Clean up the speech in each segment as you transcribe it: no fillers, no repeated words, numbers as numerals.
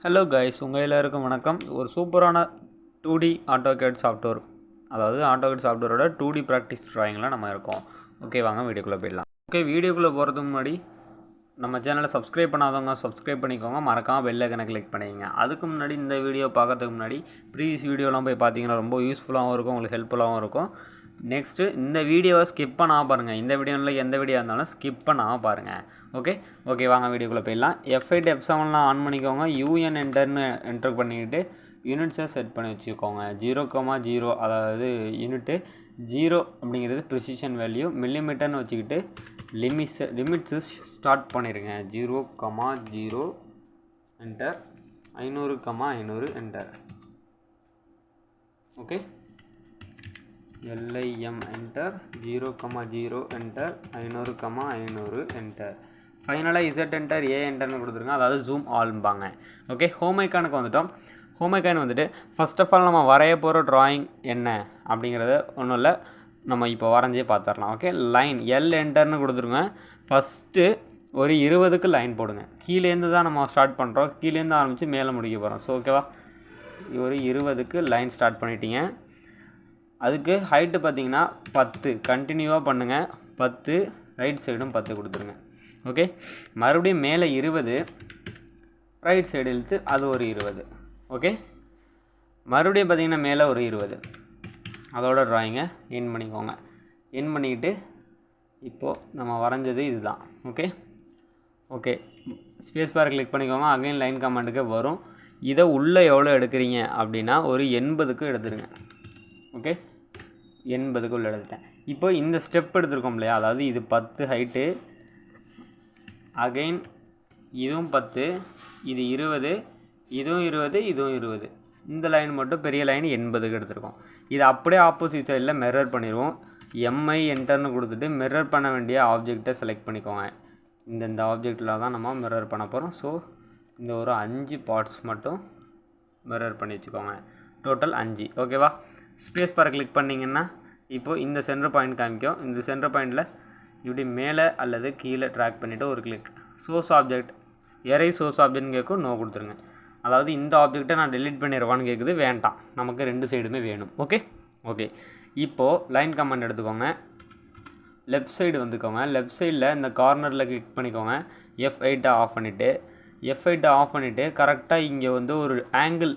Hello guys, உங்கள் எல்லாருக்கும் வணக்கம். ஒரு சூப்பரான 2D AutoCAD சாஃப்ட்வேர், அதாவது AutoCAD சாஃப்ட்வேரோட 2D ப்ராக்டிஸ் ட்ராயிங்கில் நம்ம இருக்கோம். ஓகே, வாங்க வீடியோக்குள்ளே போயிடலாம். ஓகே, வீடியோக்குள்ளே போகிறதுக்கு முன்னாடி நம்ம சேனலை சப்ஸ்கிரைப் பண்ணாதவங்க சப்ஸ்கிரைப் பண்ணிக்கோங்க, மறக்காமல் பெல் ஐக்கனை கிளிக் பண்ணிக்கங்க. அதுக்கு முன்னாடி இந்த வீடியோ பார்க்கறதுக்கு முன்னாடி ப்ரீவியஸ் வீடியோலாம் போய் பார்த்தீங்கன்னா ரொம்ப யூஸ்ஃபுல்லாகவும் இருக்கும், உங்களுக்கு ஹெல்ப்ஃபுல்லாகவும் இருக்கும். நெக்ஸ்ட்டு இந்த வீடியோவை ஸ்கிப் பண்ணாமல் பாருங்கள். இந்த வீடியோவில் எந்த வீடியோ இருந்தாலும் ஸ்கிப் பண்ணாமல் பாருங்கள். ஓகே வாங்க வீடியோக்குள்ளே போயிடலாம். F8 F7லாம் ஆன் பண்ணிக்கோங்க. UN என்டர்னு என்டர் பண்ணிக்கிட்டு யூனிட்ஸை செட் பண்ணி வச்சுக்கோங்க. 0,0, அதாவது யூனிட்டு 0 அப்படிங்கிறது ப்ரிசிஷன் வேல்யூ. மில்லிமீட்டர்னு வச்சுக்கிட்டு லிமிட்ஸு ஸ்டார்ட் பண்ணிடுங்க. 0,0 enter, 500,500 enter. Okay, LIM enter, 0,0 enter, 500,500 enter. ஃபைனலாக Z என்டர், A என்டர்னு கொடுத்துருங்க, அதாவது ஜூம் ஆல்பாங்க. ஓகே, ஹோம் ஐக்கானுக்கு வந்துட்டோம். ஹோம் ஐக்கான் வந்துட்டு ஃபர்ஸ்ட் ஆஃப் ஆல் நம்ம வரைய போகிற ட்ராயிங் என்ன அப்படிங்கிறத ஒன்றும் இல்லை, நம்ம இப்போ வரைஞ்சே பார்த்துடலாம். ஓகே, லைன் L என்டர்னு கொடுத்துருங்க. ஃபஸ்ட்டு ஒரு 20க்கு லைன் போடுங்க. கீழேருந்து தான் நம்ம ஸ்டார்ட் பண்ணுறோம், கீழேருந்து ஆரம்பித்து மேலே முடிக்க போகிறோம். ஸோ ஓகேவா, ஒரு 20க்கு லைன் ஸ்டார்ட் பண்ணிட்டீங்க. அதுக்கு ஹைட்டு பார்த்தீங்கன்னா 10 கண்டினியூவாக பண்ணுங்கள். 10 ரைட் சைடும் 10 கொடுத்துருங்க. ஓகே, மறுபடியும் மேலே 20, ரைட் சைடு இழுத்து அது ஒரு 20. ஓகே, மறுபடியும் பார்த்தீங்கன்னா மேலே ஒரு 20. அதோட ட்ராயிங்கை என் பண்ணிக்கோங்க. என் பண்ணிக்கிட்டு இப்போது நம்ம வரைஞ்சது இதுதான். ஓகே ஸ்பேஸ் பார் கிளிக் பண்ணிக்கோங்க. அகைன் லைன் கமாண்டுக்கு வரும். இதை உள்ளே எவ்வளோ எடுக்கிறீங்க அப்படின்னா ஒரு 80க்கு எடுத்துருங்க. ஓகே, 80க்கு உள்ள எடுத்துட்டேன். இப்போ இந்த ஸ்டெப் எடுத்துருக்கோம் இல்லையா, அதாவது இது 10 ஹைட்டு, அகைன் இதுவும் 10, இது 20, இதுவும் 20, இதுவும் 20. இந்த லைன் மட்டும் பெரிய லைன் 80க்கு எடுத்துருக்கோம். இது அப்படியே ஆப்போசிட் சைடில் மிரர் பண்ணிடுவோம். MI என்டர்னு கொடுத்துட்டு மிரர் பண்ண வேண்டிய ஆப்ஜெக்டை செலக்ட் பண்ணிக்கோங்க. இந்த ஆப்ஜெக்டில் தான் நம்ம மிரர் பண்ண போகிறோம். ஸோ இந்த ஒரு 5 பார்ட்ஸ் மட்டும் மிரர் பண்ணி வச்சுக்கோங்க. டோட்டல் 5. ஓகேவா, ஸ்பேஸ் பார் கிளிக் பண்ணிங்கன்னா இப்போது இந்த சென்டர் பாயிண்ட் காமிக்கும். இந்த சென்டர் பாயிண்டில் இப்படி மேலே அல்லது கீழே ட்ராக் பண்ணிவிட்டு ஒரு கிளிக். சோர்ஸ் ஆப்ஜெக்ட், எரை சோர்ஸ் ஆப்ஜெக்ட்னு கேட்கும், நோ கொடுத்துருங்க. அதாவது இந்த ஆப்ஜெக்டை நான் டெலிட் பண்ணிடுவான்னு கேட்குது, வேண்டாம், நமக்கு 2 சைடுமே வேணும். ஓகே இப்போது லைன் கமாண்ட் எடுத்துக்கோங்க. லெஃப்ட் சைடு வந்துக்கோங்க. லெஃப்ட் சைடில் இந்த கார்னரில் கிளிக் பண்ணிக்கோங்க. F8 ஆஃப் பண்ணிவிட்டு கரெக்டாக இங்கே வந்து ஒரு ஆங்கிள்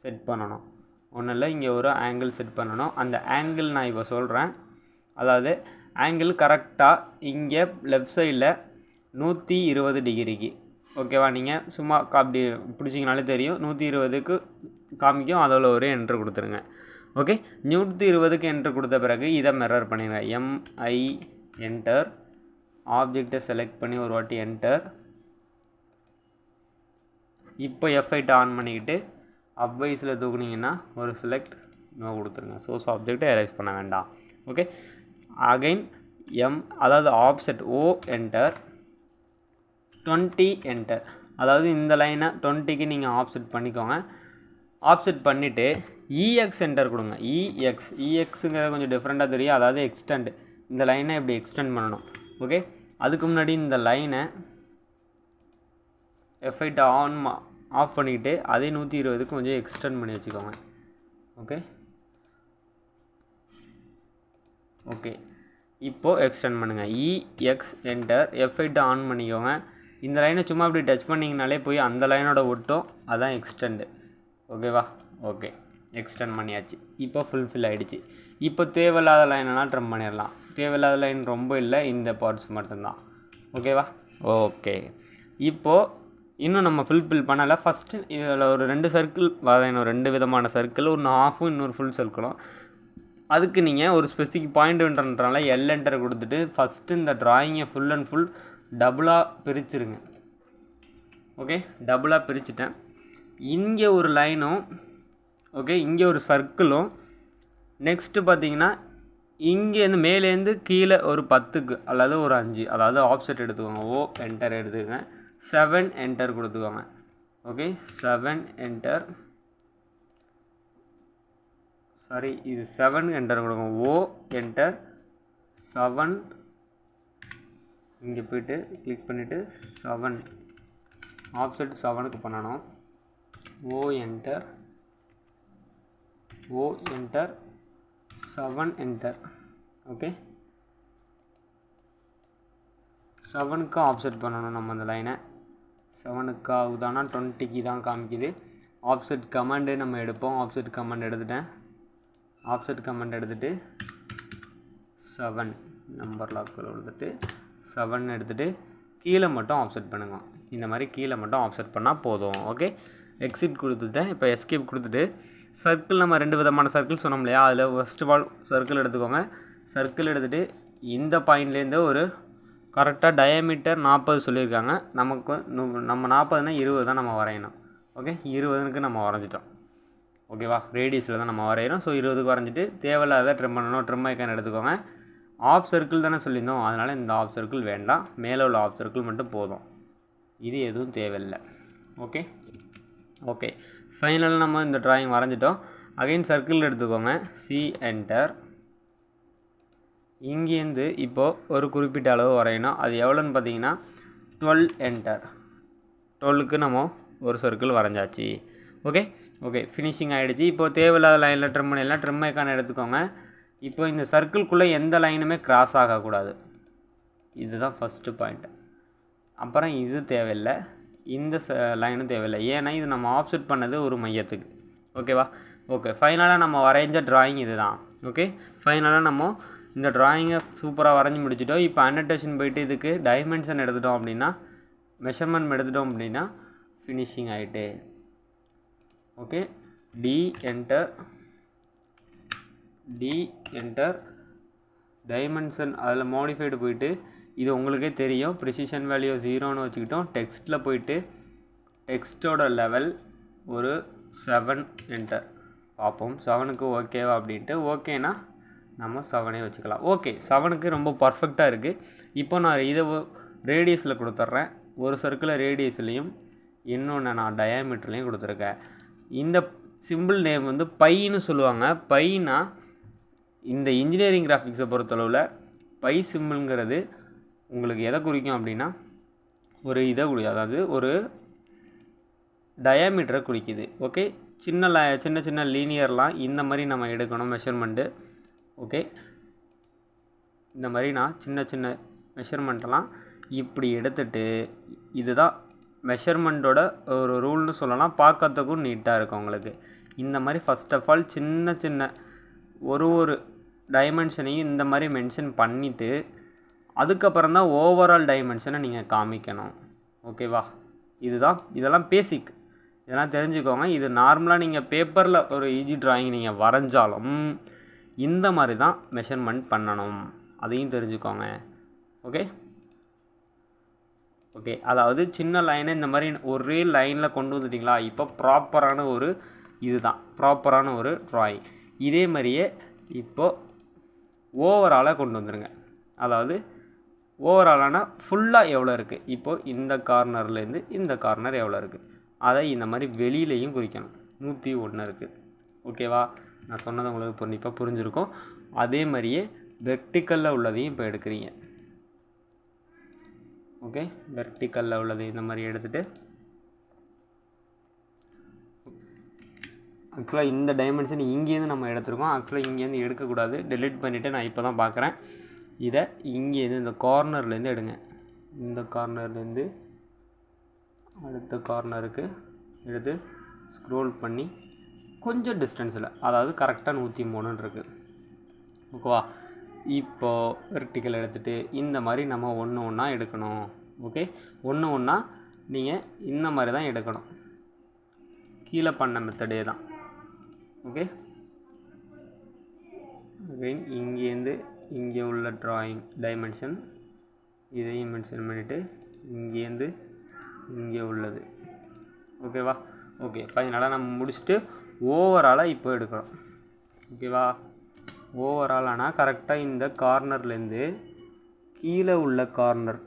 செட் பண்ணணும். ஒன்றும் இல்லை, இங்கே ஒரு ஆங்கிள் செட் பண்ணணும். அந்த ஆங்கிள் நான் இப்போ சொல்கிறேன். அதாவது ஆங்கிள் கரெக்டாக இங்கே லெஃப்ட் சைடில் 120 டிகிரிக்கு. ஓகேவா, நீங்கள் சும்மா அப்படி பிடிச்சிங்கனாலே தெரியும், 120க்கு காமிக்கும். அதில் ஒரு என்ட்ரு கொடுத்துருங்க. ஓகே, 120க்கு என்ட்ரு கொடுத்த பிறகு இதை மிரர் பண்ணிடுங்க. MI என்டர், ஆப்ஜெக்டை செலக்ட் பண்ணி ஒரு வாட்டி என்டர். இப்போ F8 ஆன் பண்ணிக்கிட்டு அப்வைஸில் தூக்குனிங்கன்னா ஒரு செலக்ட், நோ கொடுத்துருங்க. சோர்ஸ் ஆப்ஜெக்டை எரேஸ் பண்ண வேண்டாம். ஓகே, அகைன் அதாவது ஆப்செட் O என்டர், 20 என்டர். அதாவது இந்த லைனை 20க்கு நீங்கள் ஆப்செட் பண்ணிக்கோங்க. ஆப்செட் பண்ணிவிட்டு EX என்டர் கொடுங்க. EXங்கிறது கொஞ்சம் டிஃப்ரெண்ட்டாக தெரியும், அதாவது எக்ஸ்டெண்ட். இந்த லைனை இப்படி எக்ஸ்டெண்ட் பண்ணணும். ஓகே, அதுக்கு முன்னாடி இந்த லைனை F8 ஆஃப் பண்ணிக்கிட்டு அதே 120க்கு கொஞ்சம் எக்ஸ்டெண்ட் பண்ணி வச்சுக்கோங்க. ஓகே இப்போது எக்ஸ்டெண்ட் பண்ணுங்கள். EX என்டர், F8 ஆன் பண்ணிக்கோங்க. இந்த லைனை சும்மா இப்படி டச் பண்ணிங்கனாலே போய் அந்த லைனோட ஒட்டும், அதான் எக்ஸ்டெண்டு. ஓகேவா, ஓகே எக்ஸ்டெண்ட் பண்ணியாச்சு. இப்போ ஃபுல்ஃபில் ஆகிடுச்சு. இப்போ தேவையில்லாத லைனெல்லாம் ட்ரிம் பண்ணிடலாம். தேவையில்லாத லைன் ரொம்ப இல்லை, இந்த பார்ட்ஸ் மட்டும்தான். ஓகேவா, ஓகே இப்போது இன்னும் நம்ம ஃபுல்ஃபில் பண்ணலை. ஃபஸ்ட்டு இதில் ஒரு 2 சர்க்கிள் வரையணும். 2 விதமான சர்க்கிள், ஒன்று ஆஃபும் இன்னொரு ஃபுல் சர்க்கிளும். அதுக்கு நீங்கள் ஒரு ஸ்பெசிஃபிக் பாயிண்ட் என்டர்ன்றனால L என்டர் கொடுத்துட்டு ஃபஸ்ட்டு இந்த ட்ராயிங்கை ஃபுல் அண்ட் ஃபுல் டபுளாக பிரிச்சுருங்க. ஓகே, டபுளாக பிரிச்சுட்டேன். இங்கே ஒரு லைனும், ஓகே இங்கே ஒரு சர்க்கிளும், நெக்ஸ்ட்டு பார்த்தீங்கன்னா இங்கேருந்து மேலேருந்து கீழே ஒரு 10க்கு அல்லது ஒரு 5, அதாவது ஆப்செட் எடுத்துக்கோங்க. O என்டர் எடுத்துக்கோங்க. 7 என்டர் கொடுத்துக்கோங்க. ஓகே, 7 என்டர், சாரி இது 7 என்டர் கொடுங்க. O என்டர் 7, இங்கே போய்ட்டு கிளிக் பண்ணிவிட்டு 7 ஆப்செட் 7க்கு பண்ணணும். O enter 7 enter. ஓகே, 7க்கு ஆஃப்செட் பண்ணணும் நம்ம அந்த லைனை. 7க்கு ஆகுதானா 20க்கு தான் காமிக்குது. ஆஃப்செட் கமாண்டு நம்ம எடுப்போம். ஆஃப்செட் கமாண்ட் எடுத்துட்டேன். ஆஃப்செட் கமாண்ட் எடுத்துகிட்டு 7 நம்பர் லாக்கில் எடுத்துகிட்டு 7 எடுத்துகிட்டு கீழே மட்டும் ஆஃப்செட் பண்ணுங்க. இந்த மாதிரி கீழே மட்டும் ஆஃப்செட் பண்ணால் போதும். ஓகே, எக்ஸிட் கொடுத்துட்டேன். இப்போ எஸ்கேப் கொடுத்துட்டு சர்க்கிள், நம்ம 2 விதமான சர்க்கிள் சொன்னோம் இல்லையா, அதில் ஃபஸ்ட் ஆஃப் ஆல் சர்க்கிள் எடுத்துக்கோங்க. சர்க்கிள் எடுத்துகிட்டு இந்த பாயிண்ட்லேருந்து ஒரு கரெக்டாக டயாமீட்டர் 40 சொல்லியிருக்காங்க. நம்ம 40னா 20 தான் நம்ம வரையணும். ஓகே, 20க்கு நம்ம வரைஞ்சிட்டோம். ஓகேவா, ரேடியஸில் தான் நம்ம வரைகிறோம். ஸோ 20க்கு வரைஞ்சிட்டு தேவையில்லாத ட்ரிம் பண்ணணும். ட்ரிம் ஐக்கான் எடுத்துக்கோங்க. ஆஃப் சர்க்கிள் தானே சொல்லியிருந்தோம், அதனால் இந்த ஆஃப் சர்க்கிள் வேண்டாம். மேலே உள்ள ஆஃப் சர்க்கிள் மட்டும் போதும். இது எதுவும் தேவையில்லை. ஓகே ஓகே ஃபைனலாக நம்ம இந்த ட்ராயிங் வரைஞ்சிட்டோம். அகைன் சர்க்கிள் எடுத்துக்கோங்க. C enter. இங்கேருந்து இப்போது ஒரு குறிப்பிட்ட அளவு வரையணும். அது எவ்வளோன்னு பார்த்தீங்கன்னா 12 என்டர். 12க்கு நம்ம ஒரு சர்க்கிள் வரைஞ்சாச்சு. ஓகே ஓகே ஃபினிஷிங் ஆகிடுச்சு. இப்போது தேவையில்லாத லைனில் ட்ரிம் பண்ணிடலாம். ட்ரிம் ஐக்கான எடுத்துக்கோங்க. இப்போ இந்த சர்க்கிள்குள்ளே எந்த லைனுமே கிராஸ் ஆகக்கூடாது. இதுதான் ஃபஸ்ட்டு பாயிண்ட். அப்புறம் இது தேவையில்லை, இந்த லைனும் தேவையில்லை. ஏன்னா இது நம்ம ஆஃப்செட் பண்ணது ஒரு மையத்துக்கு. ஓகேவா, ஓகே ஃபைனலாக நம்ம வரைஞ்ச ட்ராயிங் இது தான். ஓகே, ஃபைனலாக நம்ம இந்த ட்ராயிங்கை சூப்பராக வரைஞ்சி முடிச்சிட்டோம். இப்போ அனோடேஷன் போய்ட்டு இதுக்கு டைமென்ஷன் எடுத்துட்டோம் அப்படின்னா, மெஷர்மெண்ட் எடுத்துட்டோம் அப்படின்னா ஃபினிஷிங் ஆகிட்டு. ஓகே, டி என்டர் டைமென்ஷன் அதில் மாடிஃபைடு போயிட்டு, இது உங்களுக்கே தெரியும், ப்ரிசிஷன் வேல்யூ 0ன்னு வச்சுக்கிட்டோம். டெக்ஸ்ட்டில் போயிட்டு டெக்ஸ்ட்டோட லெவல் ஒரு 7 என்டர் பார்ப்போம். 7க்கு ஓகேவா அப்படின்ட்டு. ஓகேனா நம்ம 7ஏ வச்சுக்கலாம். ஓகே, 7க்கு ரொம்ப பர்ஃபெக்டாக இருக்குது. இப்போ நான் இதை ரேடியஸில் கொடுத்துட்றேன். ஒரு சர்க்கிளை ரேடியஸ்லேயும் இன்னொன்று நான் டயாமீட்டர்லேயும் கொடுத்துருக்கேன். இந்த சிம்பிள் நேம் வந்து பைன்னு சொல்லுவாங்க. பைனா இந்த இன்ஜினியரிங் கிராஃபிக்ஸை பொறுத்தளவில் பை சிம்பிள்ங்கிறது உங்களுக்கு எதை குறிக்கும் அப்படின்னா, ஒரு இதை அதாவது ஒரு டயாமீட்டரை குறிக்குது. ஓகே, சின்ன சின்ன லீனியர்லாம் இந்த மாதிரி நம்ம எடுக்கணும் மெஷர்மெண்ட்டு. ஓகே, இந்த மாதிரி நான் சின்ன மெஷர்மெண்ட்டெல்லாம் இப்படி எடுத்துகிட்டு, இதுதான் மெஷர்மெண்ட்டோட ஒரு ரூல்னு சொல்லலாம். பார்க்கறதுக்கும் நீட்டாக இருக்கும் உங்களுக்கு. இந்த மாதிரி ஃபஸ்ட் ஆஃப் ஆல் சின்ன ஒரு டைமென்ஷனையும் இந்த மாதிரி மென்ஷன் பண்ணிவிட்டு அதுக்கப்புறம் தான் ஓவரால் டைமென்ஷனை நீங்கள் காமிக்கணும். ஓகேவா, இதெல்லாம் பேசிக், இதெல்லாம் தெரிஞ்சுக்கோங்க. இது நார்மலாக நீங்கள் பேப்பரில் ஒரு ஈஸி ட்ராயிங் நீங்கள் வரைஞ்சாலும் இந்த மாதிரி தான் மெஷர்மெண்ட் பண்ணணும். அதையும் தெரிஞ்சுக்கோங்க. ஓகே ஓகே அதாவது சின்ன லைனை இந்த மாதிரி ஒரே லைனில் கொண்டு வந்துட்டிங்களா, இப்போ ப்ராப்பரான ஒரு ப்ராப்பரான ஒரு ட்ராயிங். இதே மாதிரியே இப்போது ஓவராலாக கொண்டு வந்துடுங்க. அதாவது ஓவராலான ஃபுல்லாக எவ்வளோ இருக்குது, இப்போது இந்த கார்னர்லேருந்து இந்த கார்னர் எவ்வளோ இருக்குது, அதை இந்த மாதிரி வெளியிலையும் குறிக்கணும். 101 இருக்குது. ஓகேவா, நான் சொன்னது உங்களுக்கு கண்டிப்பாக புரிஞ்சிருக்கும். அதே மாதிரியே வெர்டிக்கலில் உள்ளதையும் இப்போ எடுக்கிறீங்க. ஓகே, வெர்டிக்கலில் உள்ளதை இந்த மாதிரி எடுத்துகிட்டு, ஆக்சுவலாக இந்த டைமென்ஷன் இங்கேருந்து நம்ம எடுத்துருக்கோம். ஆக்சுவலாக இங்கேருந்து எடுக்கக்கூடாது, டெலிட் பண்ணிவிட்டு நான் இப்போ தான் பார்க்குறேன். இதை இங்கேருந்து இந்த கார்னர்லேருந்து எடுங்க. இந்த கார்னர்லேருந்து அடுத்த கார்னருக்கு எடுத்து ஸ்க்ரோல் பண்ணி கொஞ்சம் டிஸ்டன்ஸில், அதாவது கரெக்டாக 103 இருக்குது. ஓகேவா, இப்போது வெர்டிக்கல் எடுத்துகிட்டு இந்த மாதிரி நம்ம ஒன்றா எடுக்கணும். ஓகே, ஒன்றா நீங்கள் இந்த மாதிரி தான் எடுக்கணும். கீழே பண்ண மெத்தடே தான். ஓகே, அகைன் இங்கேருந்து இங்கே உள்ள ட்ராயிங் டைமென்ஷன் இதையும் மென்ஷன் பண்ணிவிட்டு இங்கேருந்து இங்கே உள்ளது. ஓகேவா, ஓகே ஃபைனலாக நம்ம முடிச்சுட்டு ஓவராலாக இப்போ எடுக்கிறோம். ஓகேவா, ஓவராலானா கரெக்டாக இந்த கார்னர்லேருந்து கீழே உள்ள கார்னர்.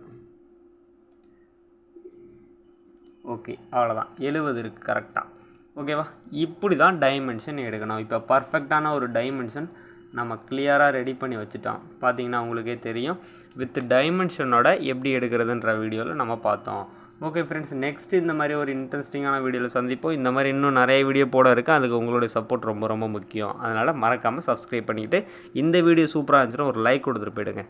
ஓகே, அவ்வளோதான், 70 இருக்குது கரெக்டாக. ஓகேவா, இப்படி தான் டைமென்ஷன் எடுக்கணும். இப்போ பர்ஃபெக்டான ஒரு டைமென்ஷன் நம்ம கிளியராக ரெடி பண்ணி வச்சுட்டோம். பார்த்தீங்கன்னா உங்களுக்கே தெரியும், வித் டைமென்ஷனோட எப்படி எடுக்கிறதுன்ற வீடியோவில் நம்ம பார்த்தோம். ஓகே ஃப்ரெண்ட்ஸ், நெக்ஸ்ட் இந்த மாதிரி ஒரு இன்ட்ரெஸ்டிங்கான வீடியோவில் சந்திப்போம். இந்த மாதிரி இன்னும் நிறைய வீடியோ போட இருக்குது. அதுக்கு உங்களுடைய சப்போர்ட் ரொம்ப ரொம்ப முக்கியம். அதனால் மறக்காமல் சப்ஸ்கிரைப் பண்ணிவிட்டு இந்த வீடியோ சூப்பராக இருந்துச்சுன்னா ஒரு லைக் கொடுத்துட்டு போயிடுங்க.